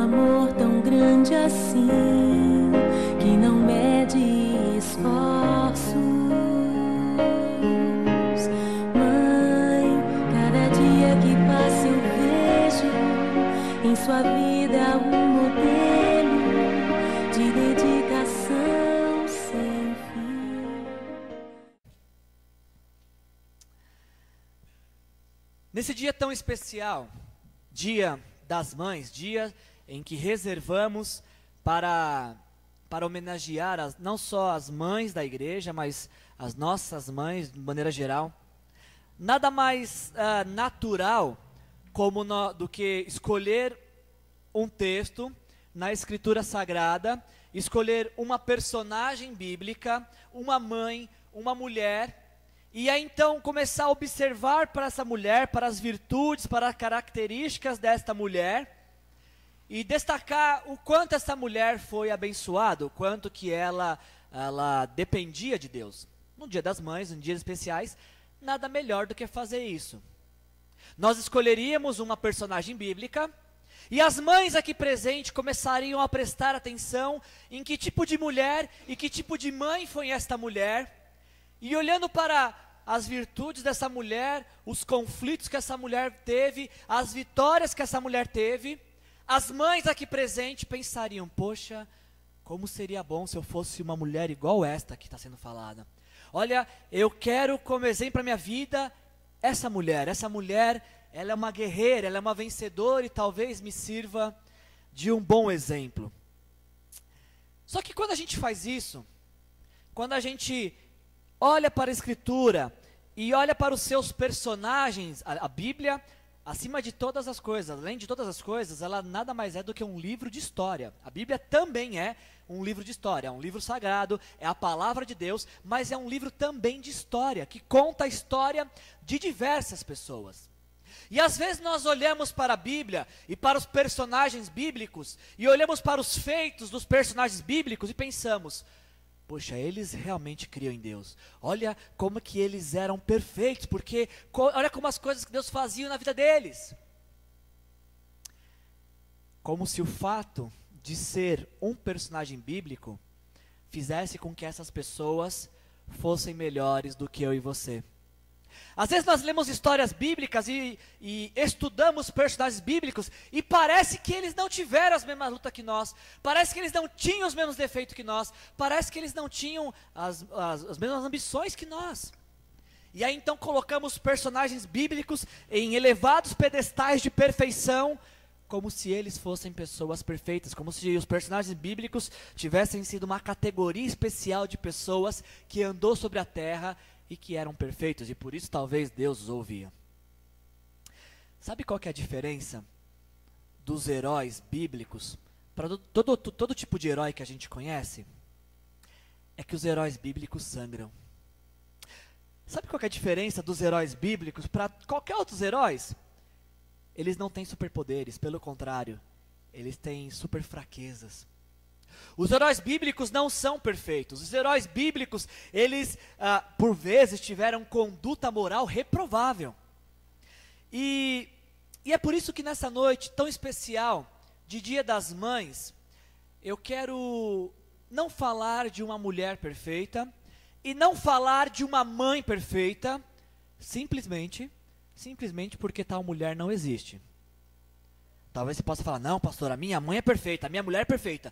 amor tão grande assim, que não mede esforços. Mãe, cada dia que passa eu vejo em sua vida um modelo de dedicação sem fim. Nesse dia tão especial, Dia das Mães, dia em que reservamos para homenagear não só as mães da igreja, mas as nossas mães de maneira geral, nada mais natural do que escolher um texto na Escritura Sagrada, escolher uma personagem bíblica, uma mãe, uma mulher, e aí então começar a observar para essa mulher, para as virtudes, para as características desta mulher, e destacar o quanto essa mulher foi abençoada, o quanto que ela dependia de Deus. No Dia das Mães, em dias especiais, nada melhor do que fazer isso. Nós escolheríamos uma personagem bíblica, e as mães aqui presentes começariam a prestar atenção em que tipo de mulher e que tipo de mãe foi esta mulher, e olhando para as virtudes dessa mulher, os conflitos que essa mulher teve, as vitórias que essa mulher teve, as mães aqui presentes pensariam: poxa, como seria bom se eu fosse uma mulher igual esta que está sendo falada. Olha, eu quero como exemplo para minha vida essa mulher, ela é uma guerreira, ela é uma vencedora e talvez me sirva de um bom exemplo. Só que quando a gente faz isso, quando a gente olha para a Escritura e olha para os seus personagens, a Bíblia, acima de todas as coisas, além de todas as coisas, ela nada mais é do que um livro de história. A Bíblia também é um livro de história, é um livro sagrado, é a palavra de Deus, mas é um livro também de história, que conta a história de diversas pessoas. E às vezes nós olhamos para a Bíblia e para os personagens bíblicos, e olhamos para os feitos dos personagens bíblicos e pensamos: poxa, eles realmente criam em Deus. Olha como que eles eram perfeitos, porque olha como as coisas que Deus fazia na vida deles. Como se o fato de ser um personagem bíblico fizesse com que essas pessoas fossem melhores do que eu e você. Às vezes nós lemos histórias bíblicas e estudamos personagens bíblicos e parece que eles não tiveram as mesmas lutas que nós, parece que eles não tinham os mesmos defeitos que nós, parece que eles não tinham as mesmas ambições que nós. E aí então colocamos personagens bíblicos em elevados pedestais de perfeição, como se eles fossem pessoas perfeitas, como se os personagens bíblicos tivessem sido uma categoria especial de pessoas que andou sobre a terra e que eram perfeitos, e por isso talvez Deus os ouvia. Sabe qual que é a diferença dos heróis bíblicos para todo tipo de herói que a gente conhece? É que os heróis bíblicos sangram. Sabe qual que é a diferença dos heróis bíblicos para qualquer outros heróis? Eles não têm superpoderes, pelo contrário, eles têm super fraquezas. Os heróis bíblicos não são perfeitos. Os heróis bíblicos, eles, por vezes, tiveram conduta moral reprovável. E é por isso que nessa noite tão especial, de Dia das Mães, eu quero não falar de uma mulher perfeita, e não falar de uma mãe perfeita, simplesmente porque tal mulher não existe. Talvez você possa falar: não, pastor, a minha mãe é perfeita, a minha mulher é perfeita.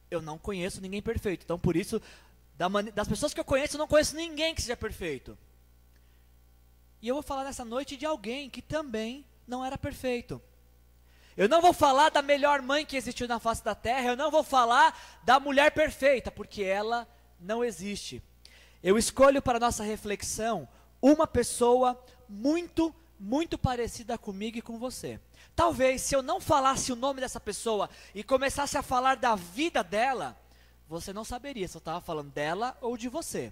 Eu não conheço ninguém perfeito, então por isso, das pessoas que eu conheço, eu não conheço ninguém que seja perfeito. E eu vou falar nessa noite de alguém que também não era perfeito. Eu não vou falar da melhor mãe que existiu na face da terra, eu não vou falar da mulher perfeita, porque ela não existe. Eu escolho para nossa reflexão uma pessoa muito, muito parecida comigo e com você. Talvez, se eu não falasse o nome dessa pessoa e começasse a falar da vida dela, você não saberia se eu estava falando dela ou de você.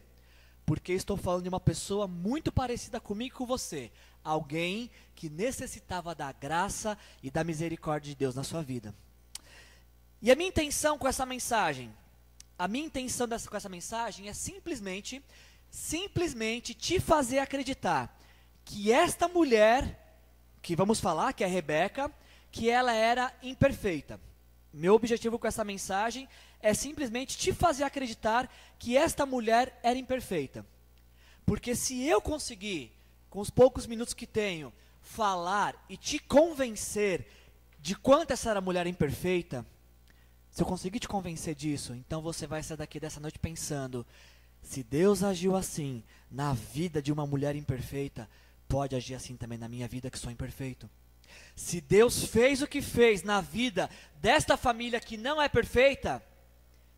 Porque estou falando de uma pessoa muito parecida comigo e com você. Alguém que necessitava da graça e da misericórdia de Deus na sua vida. E a minha intenção com essa mensagem, com essa mensagem é simplesmente te fazer acreditar que esta mulher, que vamos falar, que é Rebeca, que ela era imperfeita. Meu objetivo com essa mensagem é simplesmente te fazer acreditar que esta mulher era imperfeita. Porque se eu conseguir, com os poucos minutos que tenho, falar e te convencer de quanto essa mulher é imperfeita, se eu conseguir te convencer disso, então você vai sair daqui dessa noite pensando, se Deus agiu assim na vida de uma mulher imperfeita, pode agir assim também na minha vida que sou imperfeito. Se Deus fez o que fez na vida desta família que não é perfeita,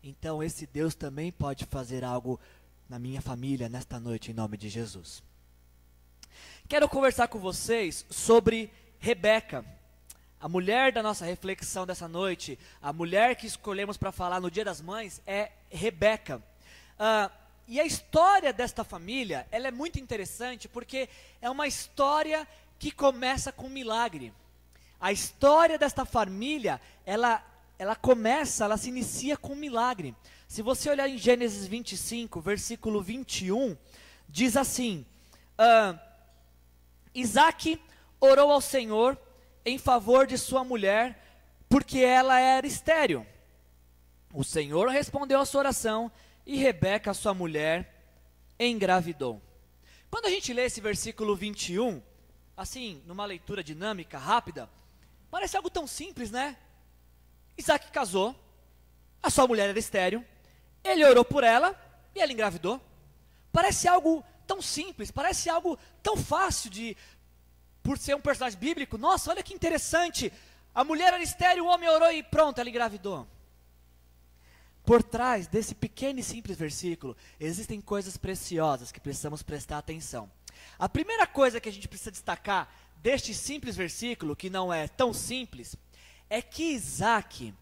então esse Deus também pode fazer algo na minha família nesta noite, em nome de Jesus. Quero conversar com vocês sobre Rebeca, a mulher da nossa reflexão dessa noite, a mulher que escolhemos para falar no Dia das Mães é Rebeca. E a história desta família, ela é muito interessante porque é uma história que começa com um milagre. A história desta família, ela se inicia com um milagre. Se você olhar em Gênesis 25, versículo 21, diz assim, Isaac orou ao Senhor em favor de sua mulher, porque ela era estéril. O Senhor respondeu à sua oração, e Rebeca, sua mulher, engravidou. Quando a gente lê esse versículo 21, assim, numa leitura dinâmica, rápida, parece algo tão simples, né? Isaac casou, a sua mulher era estéril, ele orou por ela e ela engravidou. Parece algo tão simples, parece algo tão fácil por ser um personagem bíblico. Nossa, olha que interessante, a mulher era estéril, o homem orou e pronto, ela engravidou. Por trás desse pequeno e simples versículo, existem coisas preciosas que precisamos prestar atenção. A primeira coisa que a gente precisa destacar deste simples versículo, que não é tão simples, é que Isaac,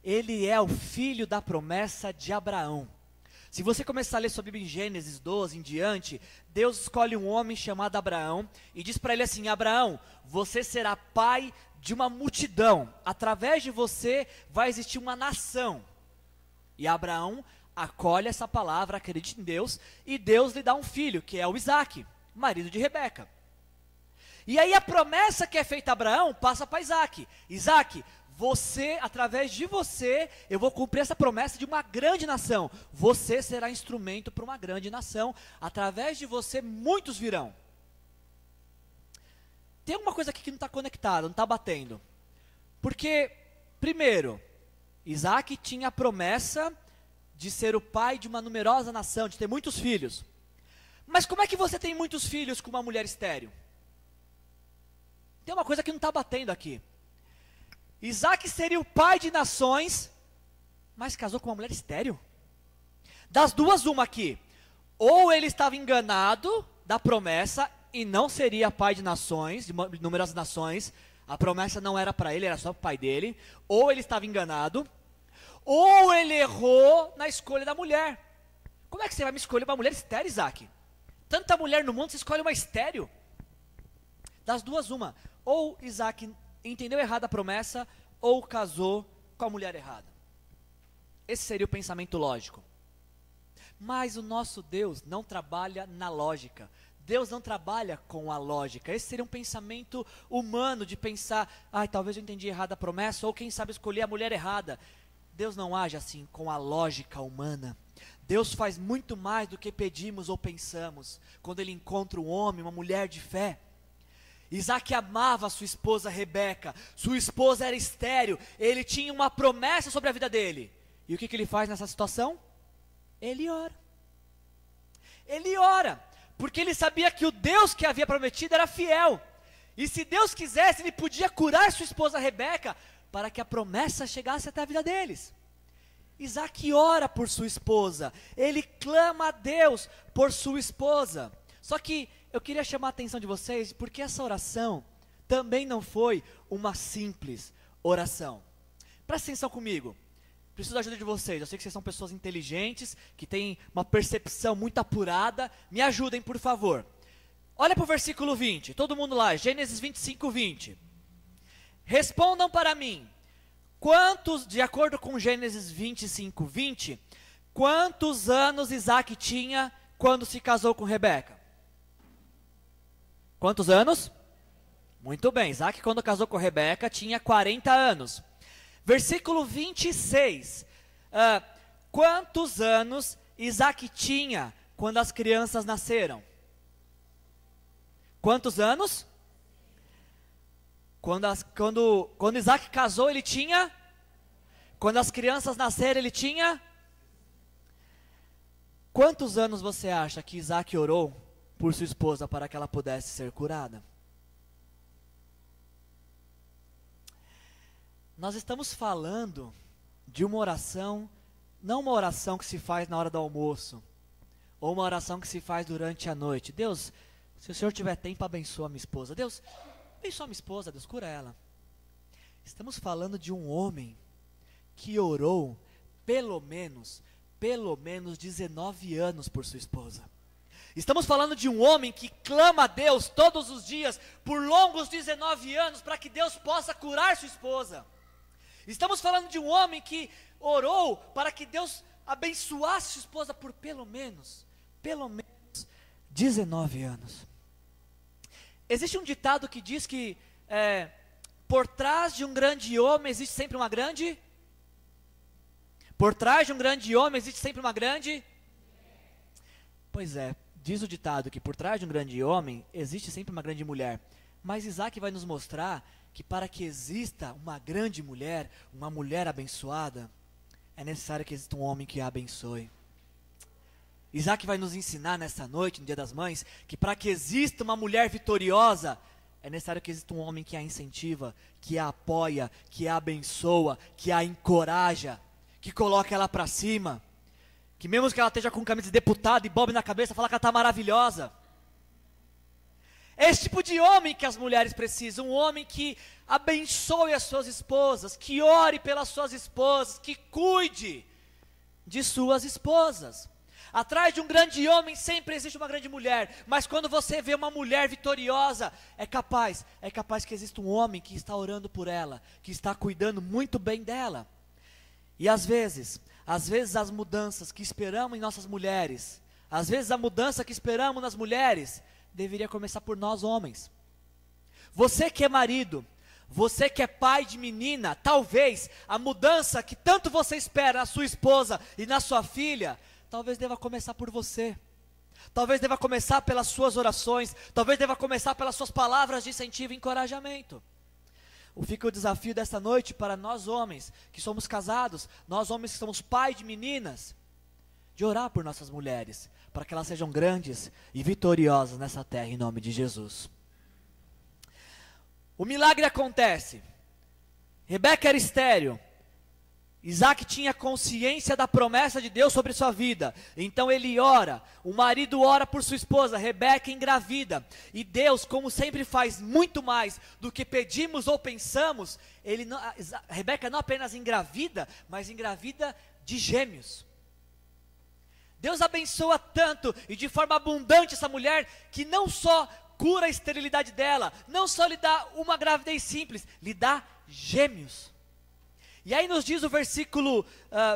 ele é o filho da promessa de Abraão. Se você começar a ler sobre em Gênesis 12 em diante, Deus escolhe um homem chamado Abraão e diz para ele assim, Abraão, você será pai de uma multidão, através de você vai existir uma nação. E Abraão acolhe essa palavra, acredita em Deus, e Deus lhe dá um filho, que é o Isaac, marido de Rebeca. E aí a promessa que é feita a Abraão passa para Isaac. Isaac, através de você, eu vou cumprir essa promessa de uma grande nação. Você será instrumento para uma grande nação. Através de você, muitos virão. Tem alguma coisa aqui que não está conectada, não está batendo. Porque, primeiro, Isaac tinha a promessa de ser o pai de uma numerosa nação, de ter muitos filhos. Mas como é que você tem muitos filhos com uma mulher estéril? Tem uma coisa que não está batendo aqui. Isaac seria o pai de nações, mas casou com uma mulher estéril? Das duas, uma aqui. Ou ele estava enganado da promessa e não seria pai de nações, de numerosas nações. A promessa não era para ele, era só para o pai dele. Ou ele estava enganado, ou ele errou na escolha da mulher. Como é que você vai me escolher uma mulher estéril, Isaac? Tanta mulher no mundo, você escolhe uma estéril? Das duas, uma. Ou Isaac entendeu errado a promessa, ou casou com a mulher errada. Esse seria o pensamento lógico. Mas o nosso Deus não trabalha na lógica. Deus não trabalha com a lógica. Esse seria um pensamento humano de pensar, talvez eu entendi errado a promessa, ou quem sabe escolher a mulher errada. Deus não age assim com a lógica humana. Deus faz muito mais do que pedimos ou pensamos. Quando Ele encontra um homem, uma mulher de fé. Isaac amava sua esposa Rebeca. Sua esposa era estéril. Ele tinha uma promessa sobre a vida dele. E o que ele faz nessa situação? Ele ora. Ele ora. Porque ele sabia que o Deus que havia prometido era fiel. E se Deus quisesse, Ele podia curar sua esposa Rebeca, para que a promessa chegasse até a vida deles. Isaac ora por sua esposa. Ele clama a Deus por sua esposa. Só que eu queria chamar a atenção de vocês, porque essa oração também não foi uma simples oração. Presta atenção comigo. Preciso da ajuda de vocês. Eu sei que vocês são pessoas inteligentes, que têm uma percepção muito apurada. Me ajudem, por favor. Olha para o versículo 20. Todo mundo lá, Gênesis 25, 20. Respondam para mim. Quantos, de acordo com Gênesis 25, 20, quantos anos Isaac tinha quando se casou com Rebeca? Quantos anos? Muito bem, Isaac quando casou com Rebeca tinha 40 anos. Versículo 26. Quantos anos Isaac tinha quando as crianças nasceram? Quantos anos? Quando Isaac casou, ele tinha? Quando as crianças nasceram, ele tinha? Quantos anos você acha que Isaac orou por sua esposa para que ela pudesse ser curada? Nós estamos falando de uma oração, não uma oração que se faz na hora do almoço, ou uma oração que se faz durante a noite. Deus, se o Senhor tiver tempo, abençoa a minha esposa. Deus, abençoa a minha esposa, Deus, cura ela. Estamos falando de um homem que orou pelo menos 19 anos por sua esposa. Estamos falando de um homem que clama a Deus todos os dias por longos 19 anos para que Deus possa curar sua esposa. Estamos falando de um homem que orou para que Deus abençoasse sua esposa por pelo menos 19 anos. Existe um ditado que diz que por trás de um grande homem existe sempre uma grande... Por trás de um grande homem existe sempre uma grande... Pois é, diz o ditado que por trás de um grande homem existe sempre uma grande mulher. Mas Isaac vai nos mostrar que para que exista uma grande mulher, uma mulher abençoada, é necessário que exista um homem que a abençoe. Isaac vai nos ensinar nessa noite, no Dia das Mães, que para que exista uma mulher vitoriosa, é necessário que exista um homem que a incentiva, que a apoia, que a abençoa, que a encoraja, que coloca ela para cima, que mesmo que ela esteja com camisa de deputado e bobe na cabeça, fala que ela está maravilhosa. É esse tipo de homem que as mulheres precisam, um homem que abençoe as suas esposas, que ore pelas suas esposas, que cuide de suas esposas. Atrás de um grande homem sempre existe uma grande mulher, mas quando você vê uma mulher vitoriosa, é capaz que exista um homem que está orando por ela, que está cuidando muito bem dela. E às vezes as mudanças que esperamos em nossas mulheres, às vezes a mudança que esperamos nas mulheres, deveria começar por nós homens. Você que é marido, você que é pai de menina, talvez a mudança que tanto você espera na sua esposa e na sua filha, talvez deva começar por você. Talvez deva começar pelas suas orações, talvez deva começar pelas suas palavras de incentivo e encorajamento. Fica o desafio dessa noite para nós homens que somos casados, nós homens que somos pais de meninas, de orar por nossas mulheres, para que elas sejam grandes e vitoriosas nessa terra, em nome de Jesus. O milagre acontece. Rebeca era estéril. Isaac tinha consciência da promessa de Deus sobre sua vida, então ele ora, o marido ora por sua esposa, Rebeca engravida, e Deus, como sempre faz muito mais do que pedimos ou pensamos, Rebeca não apenas engravida, mas engravida de gêmeos. Deus abençoa tanto e de forma abundante essa mulher, que não só cura a esterilidade dela, não só lhe dá uma gravidez simples, lhe dá gêmeos. E aí nos diz o versículo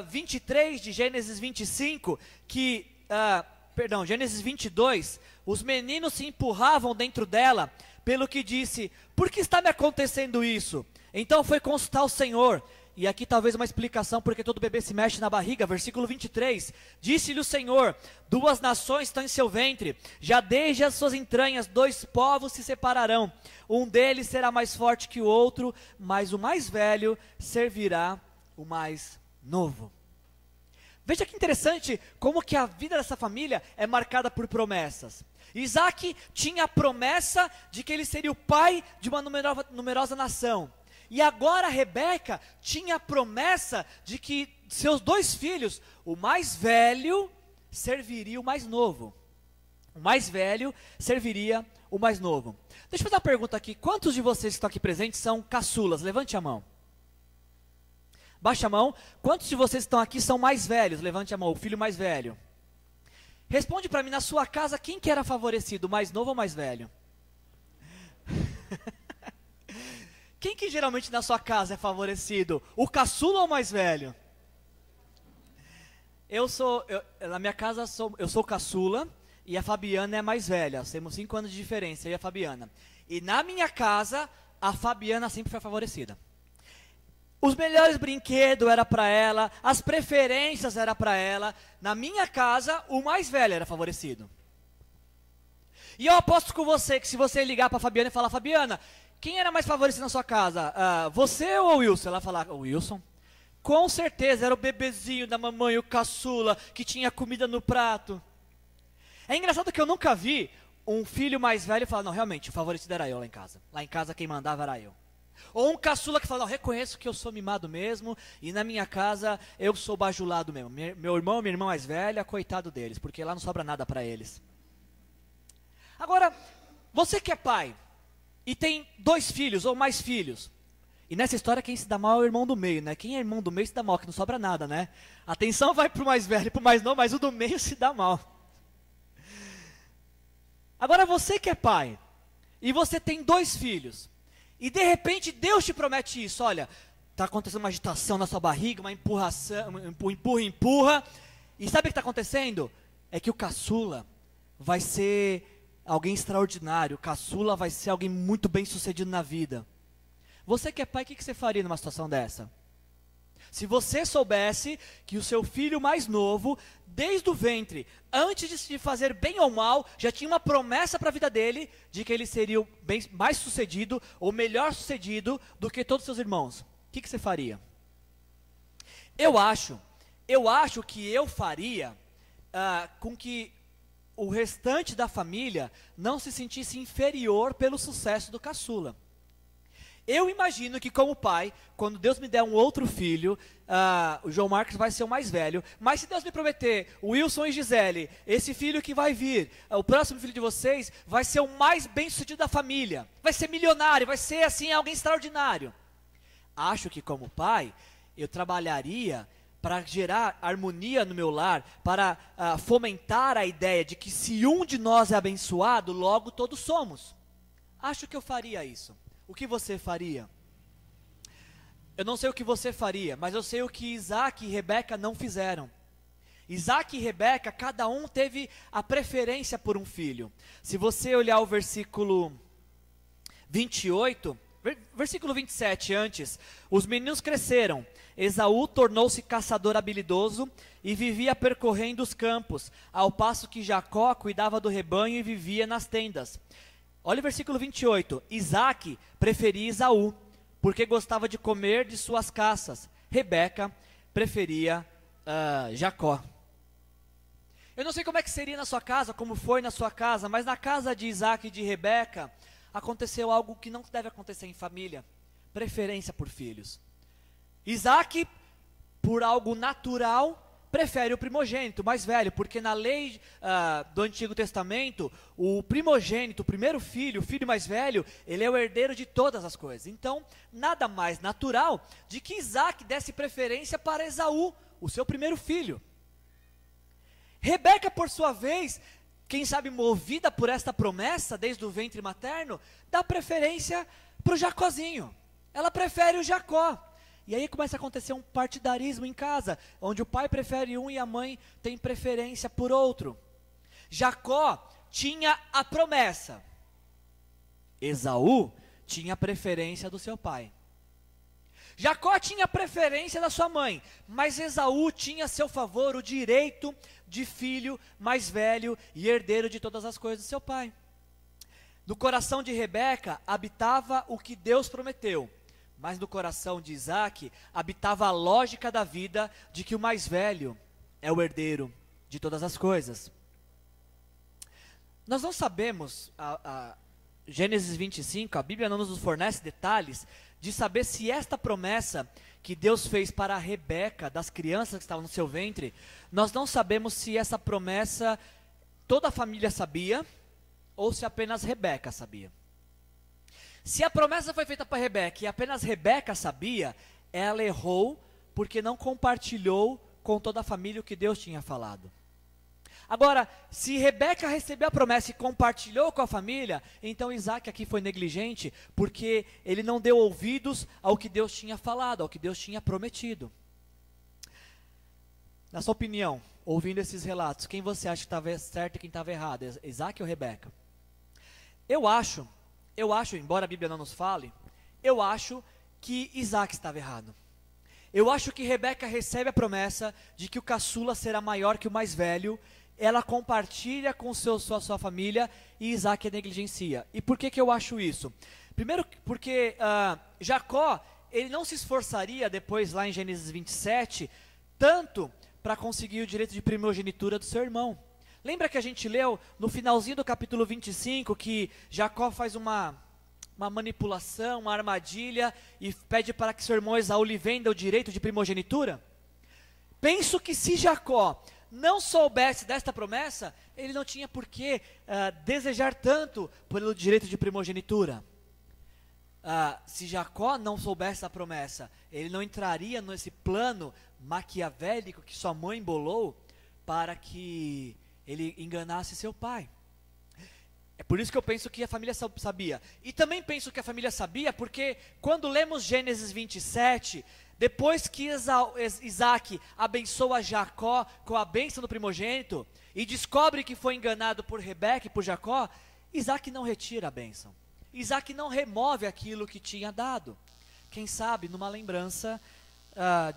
23 de Gênesis 25, Gênesis 22, os meninos se empurravam dentro dela, pelo que disse, por que está me acontecendo isso? Então foi consultar o Senhor, e aqui talvez uma explicação porque todo bebê se mexe na barriga, versículo 23, disse-lhe o Senhor, 2 nações estão em seu ventre, já desde as suas entranhas 2 povos se separarão, um deles será mais forte que o outro, mas o mais velho servirá o mais novo. Veja que interessante como que a vida dessa família é marcada por promessas. Isaac tinha a promessa de que ele seria o pai de uma numerosa nação. E agora Rebeca tinha a promessa de que seus 2 filhos, o mais velho serviria o mais novo. O mais velho serviria o mais novo. Deixa eu fazer uma pergunta aqui. Quantos de vocês que estão aqui presentes são caçulas? Levante a mão. Baixa a mão. Quantos de vocês que estão aqui são mais velhos? Levante a mão. O filho mais velho. Responde para mim, na sua casa, quem que era favorecido? O mais novo ou o mais velho? Quem que geralmente na sua casa é favorecido? O caçula ou o mais velho? Na minha casa eu sou caçula e a Fabiana é mais velha. Temos 5 anos de diferença, eu e a Fabiana. E na minha casa, a Fabiana sempre foi favorecida. Os melhores brinquedos era para ela, as preferências era para ela. Na minha casa, o mais velho era favorecido. E eu aposto com você que se você ligar para Fabiana e falar, Fabiana, quem era mais favorecido na sua casa? Você ou o Wilson? Ela falar, o Wilson. Com certeza, era o bebezinho da mamãe, o caçula, que tinha comida no prato. É engraçado que eu nunca vi um filho mais velho falar, não, realmente, o favorecido era eu lá em casa. Lá em casa quem mandava era eu. Ou um caçula que fala, não, reconheço que eu sou mimado mesmo, e na minha casa eu sou bajulado mesmo. Meu irmão, minha irmã mais velha, coitado deles, porque lá não sobra nada para eles. Agora, você que é pai, e tem 2 filhos ou mais filhos, e nessa história quem se dá mal é o irmão do meio, né? Quem é irmão do meio se dá mal, que não sobra nada, né? A atenção vai pro mais velho e pro mais novo, mas o do meio se dá mal. Agora você que é pai, e você tem 2 filhos, e de repente Deus te promete isso, olha, está acontecendo uma agitação na sua barriga, uma empurração, empurra, e sabe o que está acontecendo? É que o caçula vai ser alguém extraordinário, o caçula vai ser alguém muito bem sucedido na vida. Você que é pai, o que você faria numa situação dessa? Se você soubesse que o seu filho mais novo, desde o ventre, antes de se fazer bem ou mal, já tinha uma promessa para a vida dele, de que ele seria mais sucedido, ou melhor sucedido, do que todos os seus irmãos, o que você faria? Eu acho que eu faria com que o restante da família não se sentisse inferior pelo sucesso do caçula. Eu imagino que como pai, quando Deus me der um outro filho, o João Marcos vai ser o mais velho, mas se Deus me prometer, o Wilson e Gisele, esse filho que vai vir, o próximo filho de vocês, vai ser o mais bem sucedido da família, vai ser milionário, vai ser assim, alguém extraordinário. Acho que como pai, eu trabalharia para gerar harmonia no meu lar, para fomentar a ideia de que se um de nós é abençoado, logo todos somos. Acho que eu faria isso. O que você faria? Eu não sei o que você faria, mas eu sei o que Isaac e Rebeca não fizeram. Isaac e Rebeca, cada um teve a preferência por um filho. Se você olhar o versículo 28, versículo 27 antes, os meninos cresceram. Esaú tornou-se caçador habilidoso e vivia percorrendo os campos, ao passo que Jacó cuidava do rebanho e vivia nas tendas. Olha o versículo 28. Isaac preferia Esaú, porque gostava de comer de suas caças. Rebeca preferia Jacó. Eu não sei como é que seria na sua casa, como foi na sua casa, mas na casa de Isaac e de Rebeca, aconteceu algo que não deve acontecer em família. Preferência por filhos. Isaac, por algo natural, prefere o primogênito, o mais velho, porque na lei do Antigo Testamento, o primogênito, o primeiro filho, o filho mais velho, ele é o herdeiro de todas as coisas. Então, nada mais natural de que Isaac desse preferência para Esaú, o seu primeiro filho. Rebeca, por sua vez, quem sabe movida por esta promessa, desde o ventre materno, dá preferência para o Jacozinho. Ela prefere o Jacó. E aí começa a acontecer um partidarismo em casa, onde o pai prefere um e a mãe tem preferência por outro. Jacó tinha a promessa. Esaú tinha a preferência do seu pai. Jacó tinha a preferência da sua mãe, mas Esaú tinha a seu favor o direito de filho mais velho e herdeiro de todas as coisas do seu pai. No coração de Rebeca habitava o que Deus prometeu. Mas no coração de Isaac habitava a lógica da vida de que o mais velho é o herdeiro de todas as coisas. Nós não sabemos, Gênesis 25, a Bíblia não nos fornece detalhes de saber se esta promessa que Deus fez para a Rebeca, das crianças que estavam no seu ventre, nós não sabemos se essa promessa toda a família sabia ou se apenas Rebeca sabia. Se a promessa foi feita para Rebeca e apenas Rebeca sabia, ela errou porque não compartilhou com toda a família o que Deus tinha falado. Agora, se Rebeca recebeu a promessa e compartilhou com a família, então Isaac aqui foi negligente porque ele não deu ouvidos ao que Deus tinha falado, ao que Deus tinha prometido. Na sua opinião, ouvindo esses relatos, quem você acha que estava certo e quem estava errado? Isaac ou Rebeca? Eu acho, embora a Bíblia não nos fale, eu acho que Isaac estava errado. Eu acho que Rebeca recebe a promessa de que o caçula será maior que o mais velho. Ela compartilha com sua família e Isaac a negligencia. E por que eu acho isso? Primeiro porque Jacó, ele não se esforçaria depois lá em Gênesis 27, tanto para conseguir o direito de primogenitura do seu irmão. Lembra que a gente leu no finalzinho do capítulo 25 que Jacó faz uma manipulação, uma armadilha e pede para que seu irmão Esaú lhe venda o direito de primogenitura? Penso que se Jacó não soubesse desta promessa, ele não tinha por que desejar tanto pelo direito de primogenitura. Se Jacó não soubesse da promessa, ele não entraria nesse plano maquiavélico que sua mãe bolou para que ele enganasse seu pai. É por isso que eu penso que a família sabia. E também penso que a família sabia porque quando lemos Gênesis 27, depois que Isaac abençoa Jacó com a bênção do primogênito e descobre que foi enganado por Rebeca e por Jacó, Isaac não retira a bênção. Isaac não remove aquilo que tinha dado. Quem sabe numa lembrança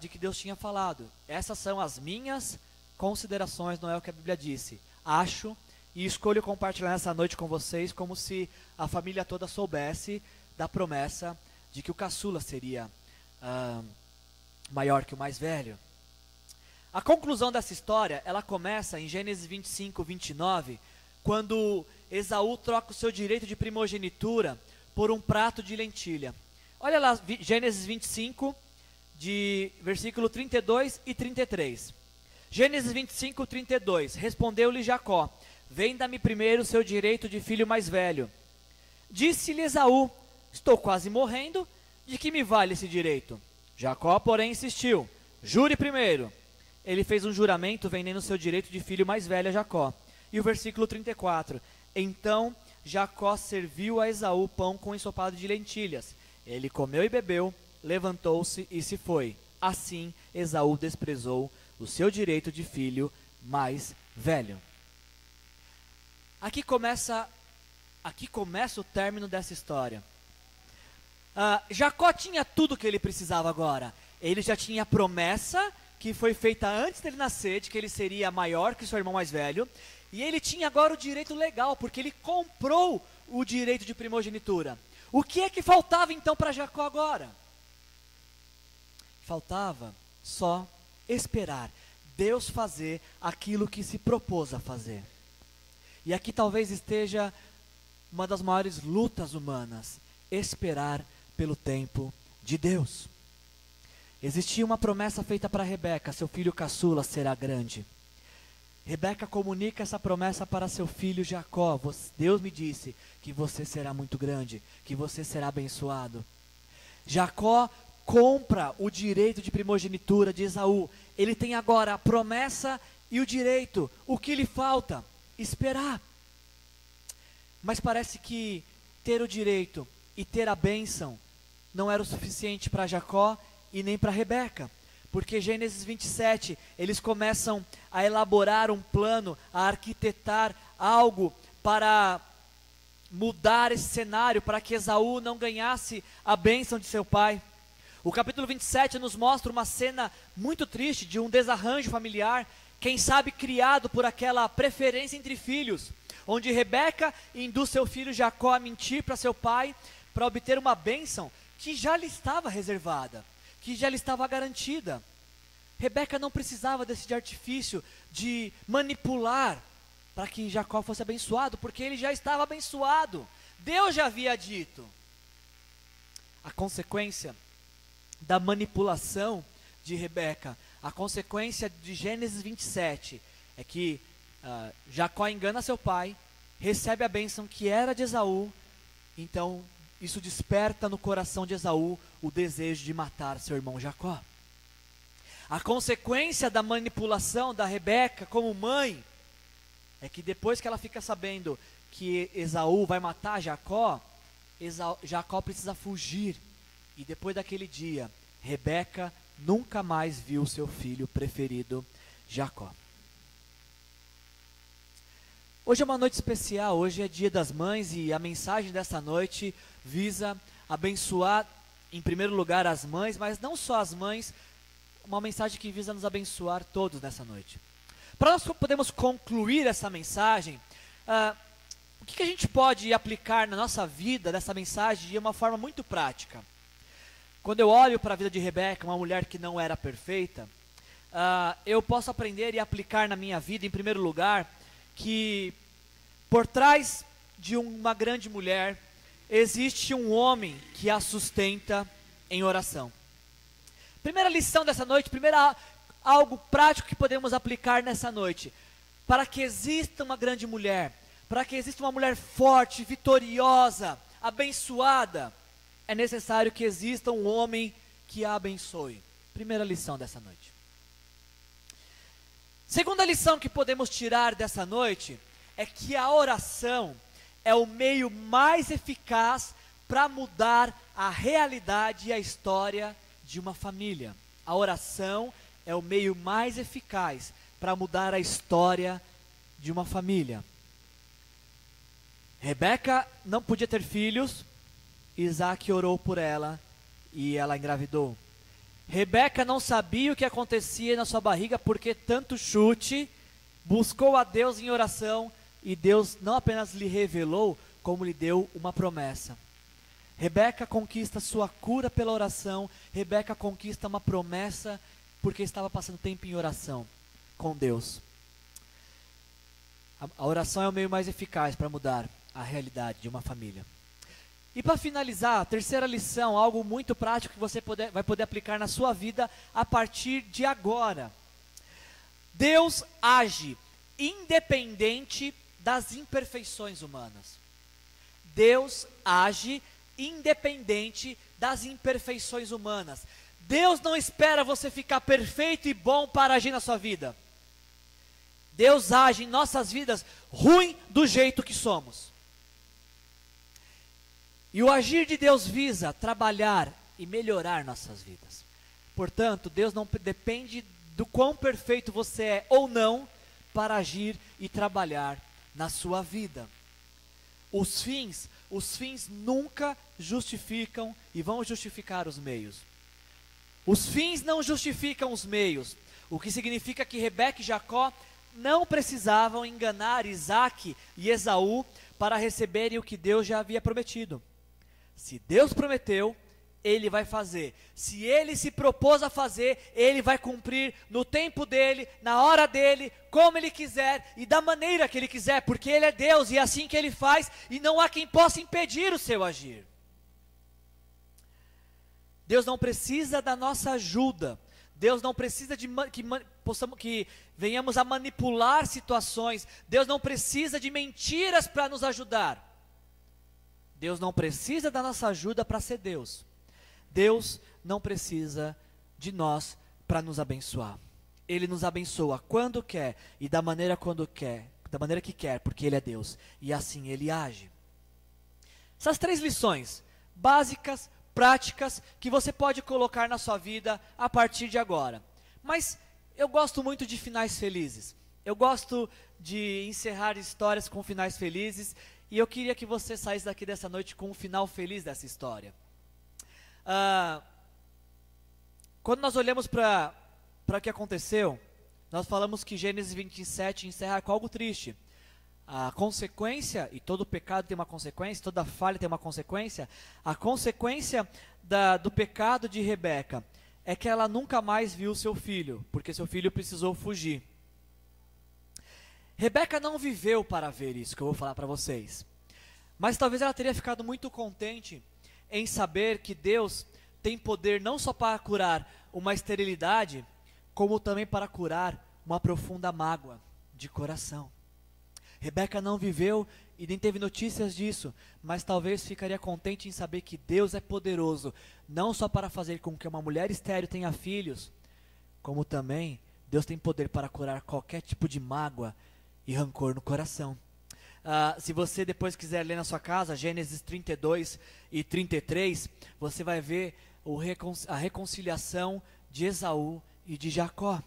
de que Deus tinha falado. Essas são as minhas considerações, não é o que a Bíblia disse. Acho e escolho compartilhar nessa noite com vocês como se a família toda soubesse da promessa de que o caçula seria maior que o mais velho. A conclusão dessa história, ela começa em Gênesis 25, 29, quando Esaú troca o seu direito de primogenitura por um prato de lentilha. Olha lá, Gênesis 25, de versículo 32 e 33. Gênesis 25, 32. Respondeu-lhe Jacó: venda-me primeiro o seu direito de filho mais velho. Disse-lhe Esaú: estou quase morrendo, de que me vale esse direito? Jacó, porém, insistiu: jure primeiro. Ele fez um juramento vendendo o seu direito de filho mais velho a Jacó. E o versículo 34. Então Jacó serviu a Esaú pão com ensopado de lentilhas. Ele comeu e bebeu, levantou-se e se foi. Assim Esaú desprezou o seu direito de filho mais velho. Aqui começa o término dessa história. Jacó tinha tudo o que ele precisava agora. Ele já tinha a promessa que foi feita antes dele nascer, de que ele seria maior que seu irmão mais velho. E ele tinha agora o direito legal, porque ele comprou o direito de primogenitura. O que é que faltava então para Jacó agora? Faltava só esperar Deus fazer aquilo que se propôs a fazer. E aqui talvez esteja uma das maiores lutas humanas: esperar pelo tempo de Deus. Existia uma promessa feita para Rebeca: seu filho caçula será grande. Rebeca comunica essa promessa para seu filho Jacó: Deus me disse que você será muito grande, que você será abençoado. Jacó compra o direito de primogenitura de Esaú. Ele tem agora a promessa e o direito. O que lhe falta? Esperar. Mas parece que ter o direito e ter a bênção não era o suficiente para Jacó e nem para Rebeca. Porque Gênesis 27, eles começam a elaborar um plano, a arquitetar algo para mudar esse cenário, para que Esaú não ganhasse a bênção de seu pai. O capítulo 27 nos mostra uma cena muito triste de um desarranjo familiar, quem sabe criado por aquela preferência entre filhos, onde Rebeca induz seu filho Jacó a mentir para seu pai, para obter uma bênção que já lhe estava reservada, que já lhe estava garantida. Rebeca não precisava desse artifício de manipular para que Jacó fosse abençoado, porque ele já estava abençoado. Deus já havia dito. A consequência da manipulação de Rebeca, a consequência de Gênesis 27, é que Jacó engana seu pai, recebe a bênção que era de Esaú, então isso desperta no coração de Esaú o desejo de matar seu irmão Jacó. A consequência da manipulação da Rebeca como mãe é que depois que ela fica sabendo que Esaú vai matar Jacó, Jacó precisa fugir. E depois daquele dia, Rebeca nunca mais viu seu filho preferido, Jacó. Hoje é uma noite especial, hoje é dia das mães e a mensagem dessa noite visa abençoar em primeiro lugar as mães, mas não só as mães, uma mensagem que visa nos abençoar todos nessa noite. Para nós podermos concluir essa mensagem, o que a gente pode aplicar na nossa vida dessa mensagem de uma forma muito prática? Quando eu olho para a vida de Rebeca, uma mulher que não era perfeita, eu posso aprender e aplicar na minha vida, em primeiro lugar, que por trás de uma grande mulher, existe um homem que a sustenta em oração. Primeira lição dessa noite, algo prático que podemos aplicar nessa noite. Para que exista uma grande mulher, para que exista uma mulher forte, vitoriosa, abençoada, é necessário que exista um homem que a abençoe. Primeira lição dessa noite. Segunda lição que podemos tirar dessa noite é que a oração é o meio mais eficaz para mudar a realidade e a história de uma família. A oração é o meio mais eficaz para mudar a história de uma família. Rebeca não podia ter filhos, Isaac orou por ela e ela engravidou. Rebeca não sabia o que acontecia na sua barriga porque tanto chute, buscou a Deus em oração e Deus não apenas lhe revelou, como lhe deu uma promessa. Rebeca conquista sua cura pela oração, Rebeca conquista uma promessa porque estava passando tempo em oração com Deus. A oração é o meio mais eficaz para mudar a realidade de uma família. E para finalizar, a terceira lição, algo muito prático que você vai poder aplicar na sua vida a partir de agora. Deus age independente das imperfeições humanas. Deus age independente das imperfeições humanas. Deus não espera você ficar perfeito e bom para agir na sua vida. Deus age em nossas vidas ruim do jeito que somos. E o agir de Deus visa trabalhar e melhorar nossas vidas. Portanto, Deus não depende do quão perfeito você é ou não para agir e trabalhar na sua vida. Os fins nunca justificam e vão justificar os meios. Os fins não justificam os meios, o que significa que Rebeca e Jacó não precisavam enganar Isaac e Esaú para receberem o que Deus já havia prometido. Se Deus prometeu, Ele vai fazer. Se Ele se propôs a fazer, Ele vai cumprir no tempo dEle, na hora dEle, como Ele quiser e da maneira que Ele quiser, porque Ele é Deus e é assim que Ele faz e não há quem possa impedir o seu agir. Deus não precisa da nossa ajuda. Deus não precisa que venhamos a manipular situações. Deus não precisa de mentiras para nos ajudar. Deus não precisa da nossa ajuda para ser Deus. Deus não precisa de nós para nos abençoar. Ele nos abençoa quando quer e da maneira que quer, porque Ele é Deus. E assim Ele age. Essas 3 lições básicas, práticas, que você pode colocar na sua vida a partir de agora. Mas eu gosto muito de finais felizes. Eu gosto de encerrar histórias com finais felizes. E eu queria que você saísse daqui dessa noite com um final feliz dessa história. Quando nós olhamos para o que aconteceu, nós falamos que Gênesis 27 encerra com algo triste. A consequência, e todo pecado tem uma consequência, toda falha tem uma consequência. A consequência do pecado de Rebeca é que ela nunca mais viu seu filho, porque seu filho precisou fugir. Rebeca não viveu para ver isso que eu vou falar para vocês. Mas talvez ela teria ficado muito contente em saber que Deus tem poder não só para curar uma esterilidade, como também para curar uma profunda mágoa de coração. Rebeca não viveu e nem teve notícias disso, mas talvez ficaria contente em saber que Deus é poderoso, não só para fazer com que uma mulher estéril tenha filhos, como também Deus tem poder para curar qualquer tipo de mágoa e rancor no coração. Se você depois quiser ler na sua casa, Gênesis 32 e 33, você vai ver a reconciliação de Esaú e de Jacó.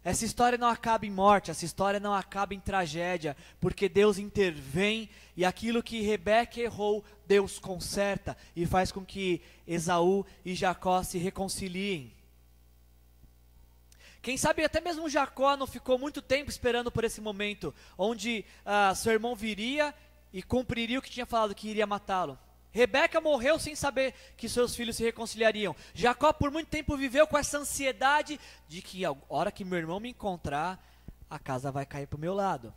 Essa história não acaba em morte, essa história não acaba em tragédia, porque Deus intervém e aquilo que Rebeca errou, Deus conserta e faz com que Esaú e Jacó se reconciliem. Quem sabe até mesmo Jacó não ficou muito tempo esperando por esse momento, onde seu irmão viria e cumpriria o que tinha falado, que iria matá-lo. Rebeca morreu sem saber que seus filhos se reconciliariam. Jacó por muito tempo viveu com essa ansiedade de que a hora que meu irmão me encontrar, a casa vai cair para o meu lado.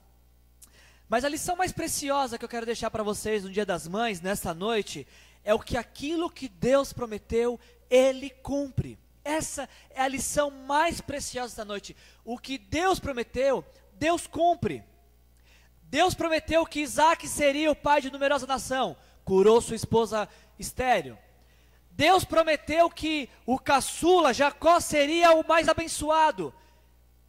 Mas a lição mais preciosa que eu quero deixar para vocês no Dia das Mães, nessa noite, é o que aquilo que Deus prometeu, Ele cumpre. Essa é a lição mais preciosa da noite. O que Deus prometeu, Deus cumpre. Deus prometeu que Isaac seria o pai de numerosa nação, curou sua esposa estéril. Deus prometeu que o caçula, Jacó, seria o mais abençoado.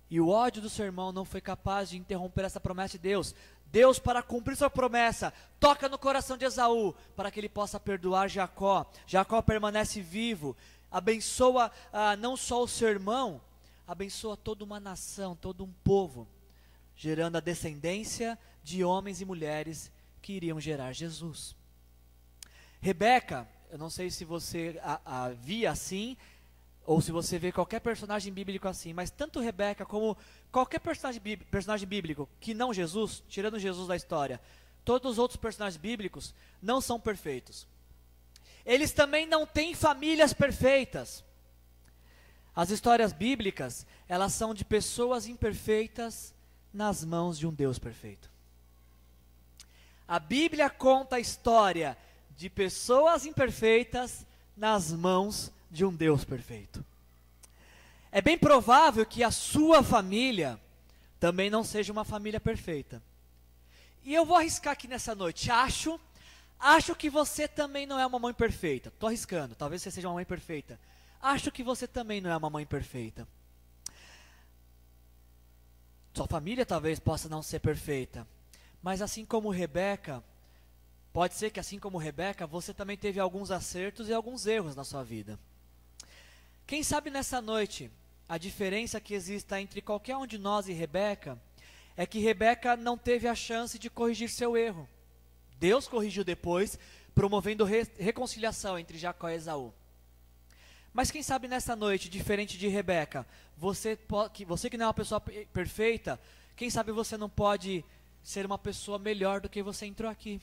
E o ódio do seu irmão não foi capaz de interromper essa promessa de Deus. Deus, para cumprir sua promessa, toca no coração de Esaú, para que ele possa perdoar Jacó. Jacó permanece vivo, abençoa não só o seu irmão, abençoa toda uma nação, todo um povo, gerando a descendência de homens e mulheres que iriam gerar Jesus. Rebeca, eu não sei se você a via assim, ou se você vê qualquer personagem bíblico assim, mas tanto Rebeca como qualquer personagem bíblico que não Jesus, tirando Jesus da história, todos os outros personagens bíblicos não são perfeitos. Eles também não têm famílias perfeitas. As histórias bíblicas, elas são de pessoas imperfeitas nas mãos de um Deus perfeito. A Bíblia conta a história de pessoas imperfeitas nas mãos de um Deus perfeito. É bem provável que a sua família também não seja uma família perfeita. E eu vou arriscar aqui nessa noite. Acho que você também não é uma mãe perfeita. Estou arriscando, talvez você seja uma mãe perfeita. Acho que você também não é uma mãe perfeita. Sua família talvez possa não ser perfeita. Mas assim como Rebeca, pode ser que assim como Rebeca, você também teve alguns acertos e alguns erros na sua vida. Quem sabe nessa noite, a diferença que exista entre qualquer um de nós e Rebeca, é que Rebeca não teve a chance de corrigir seu erro. Deus corrigiu depois, promovendo reconciliação entre Jacó e Esaú. Mas quem sabe nessa noite, diferente de Rebeca, você que não é uma pessoa perfeita, quem sabe você não pode ser uma pessoa melhor do que você entrou aqui.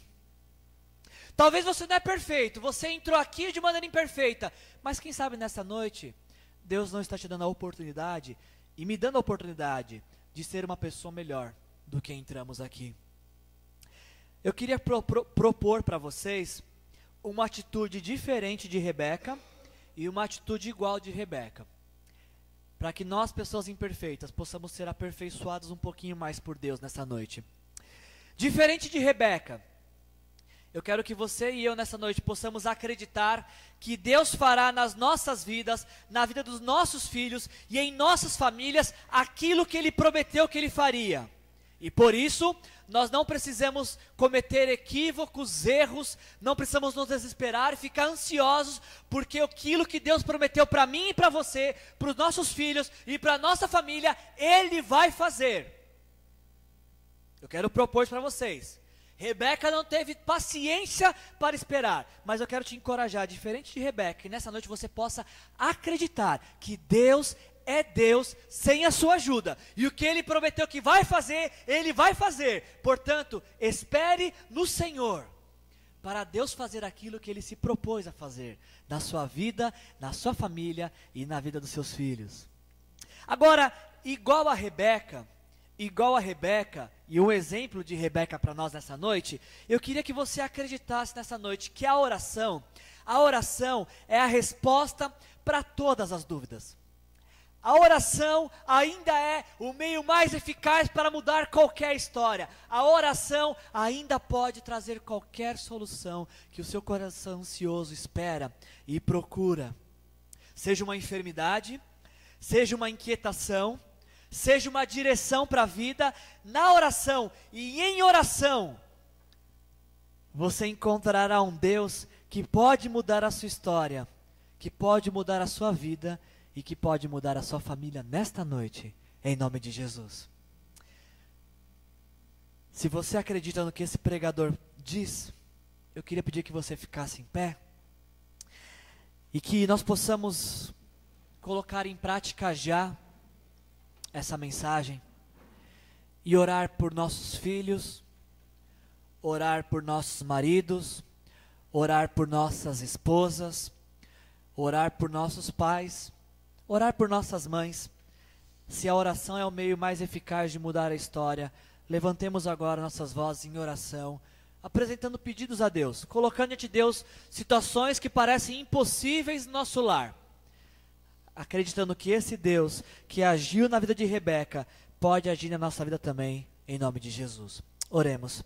Talvez você não é perfeito, você entrou aqui de maneira imperfeita, mas quem sabe nessa noite, Deus não está te dando a oportunidade, e me dando a oportunidade, de ser uma pessoa melhor do que entramos aqui. Eu queria propor para vocês uma atitude diferente de Rebeca, e uma atitude igual de Rebeca, para que nós, pessoas imperfeitas, possamos ser aperfeiçoados um pouquinho mais por Deus nessa noite. Diferente de Rebeca, eu quero que você e eu nessa noite possamos acreditar que Deus fará nas nossas vidas, na vida dos nossos filhos e em nossas famílias aquilo que Ele prometeu que Ele faria. E por isso, nós não precisamos cometer equívocos, erros, não precisamos nos desesperar e ficar ansiosos, porque aquilo que Deus prometeu para mim e para você, para os nossos filhos e para a nossa família, Ele vai fazer. Eu quero propor isso para vocês. Rebeca não teve paciência para esperar, mas eu quero te encorajar, diferente de Rebeca, que nessa noite você possa acreditar que Deus é Deus sem a sua ajuda, e o que Ele prometeu que vai fazer, Ele vai fazer. Portanto, espere no Senhor, para Deus fazer aquilo que Ele se propôs a fazer, na sua vida, na sua família e na vida dos seus filhos. Agora, igual a Rebeca, e um exemplo de Rebeca para nós nessa noite, eu queria que você acreditasse nessa noite que a oração é a resposta para todas as dúvidas. A oração ainda é o meio mais eficaz para mudar qualquer história. A oração ainda pode trazer qualquer solução que o seu coração ansioso espera e procura. Seja uma enfermidade, seja uma inquietação, seja uma direção para a vida, na oração e em oração, você encontrará um Deus que pode mudar a sua história, que pode mudar a sua vida e que pode mudar a sua família nesta noite, em nome de Jesus. Se você acredita no que esse pregador diz, eu queria pedir que você ficasse em pé, e que nós possamos colocar em prática já essa mensagem e orar por nossos filhos, orar por nossos maridos, orar por nossas esposas, orar por nossos pais, orar por nossas mães. Se a oração é o meio mais eficaz de mudar a história, levantemos agora nossas vozes em oração, apresentando pedidos a Deus, colocando diante de Deus situações que parecem impossíveis no nosso lar, acreditando que esse Deus que agiu na vida de Rebeca, pode agir na nossa vida também, em nome de Jesus. Oremos.